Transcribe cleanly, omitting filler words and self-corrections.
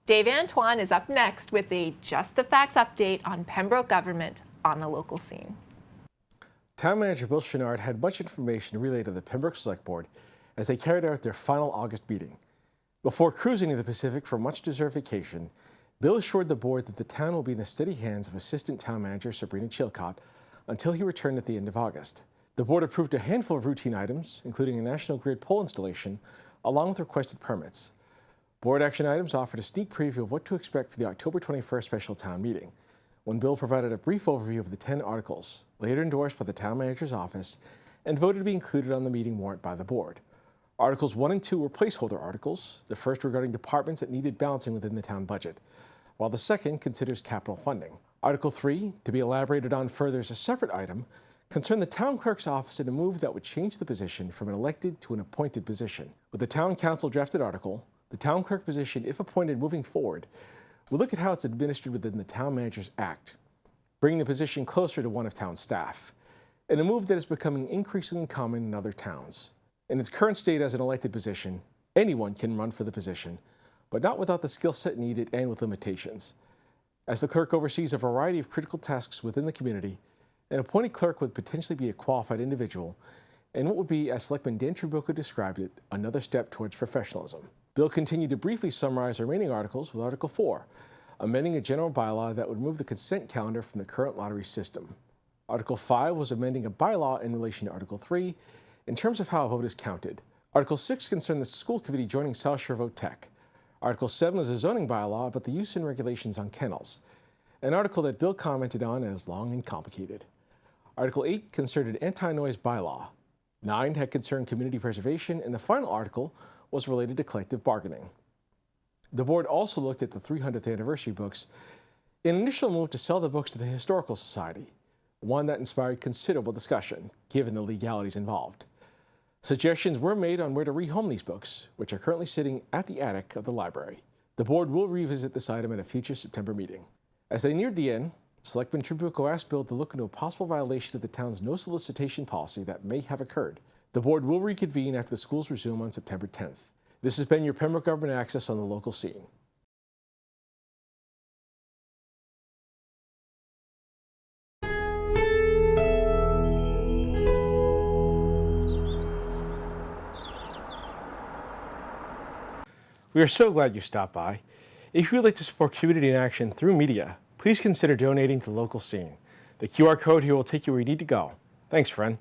Dave Antoine is up next with a Just the Facts update on Pembroke government on the local scene. Town Manager Bill Chenard had much information relayed to the Pembroke Select Board as they carried out their final August meeting. Before cruising to the Pacific for a much-deserved vacation, Bill assured the board that the town will be in the steady hands of Assistant Town Manager Sabrina Chilcott until he returned at the end of August. The board approved a handful of routine items, including a national grid pole installation, along with requested permits. Board action items offered a sneak preview of what to expect for the October 21st special town meeting, when Bill provided a brief overview of the 10 articles, later endorsed by the town manager's office and voted to be included on the meeting warrant by the board. Articles 1 and 2 were placeholder articles, the first regarding departments that needed balancing within the town budget, while the second considers capital funding. Article 3, to be elaborated on further as a separate item, concerned the town clerk's office in a move that would change the position from an elected to an appointed position. With the town council drafted article, the town clerk position, if appointed moving forward, will look at how it's administered within the Town Manager's Act, bringing the position closer to one of town staff, in a move that is becoming increasingly common in other towns. In its current state as an elected position, anyone can run for the position, but not without the skill set needed and with limitations. As the clerk oversees a variety of critical tasks within the community, an appointed clerk would potentially be a qualified individual, and what would be, as Selectman Dan Pembroke described it, another step towards professionalism. Bill continued to briefly summarize the remaining articles with Article 4, amending a general bylaw that would remove the consent calendar from the current lottery system. Article 5 was amending a bylaw in relation to Article 3 in terms of how a vote is counted. Article 6 concerned the school committee joining South Shore Vote Tech. Article 7 was a zoning bylaw about the use and regulations on kennels, an article that Bill commented on as long and complicated. Article 8 concerned an anti-noise bylaw. 9 had concerned community preservation, and the final article was related to collective bargaining. The board also looked at the 300th anniversary books in an initial move to sell the books to the Historical Society, one that inspired considerable discussion, given the legalities involved. Suggestions were made on where to rehome these books, which are currently sitting at the attic of the library. The board will revisit this item at a future September meeting. As they neared the end, Selectman Pembroke asked Bill to look into a possible violation of the town's no solicitation policy that may have occurred. The board will reconvene after the schools resume on September 10th. This has been your Pembroke Government Access on the local scene. We are so glad you stopped by. If you would like to support community in action through media, please consider donating to the local scene. The QR code here will take you where you need to go. Thanks, friend.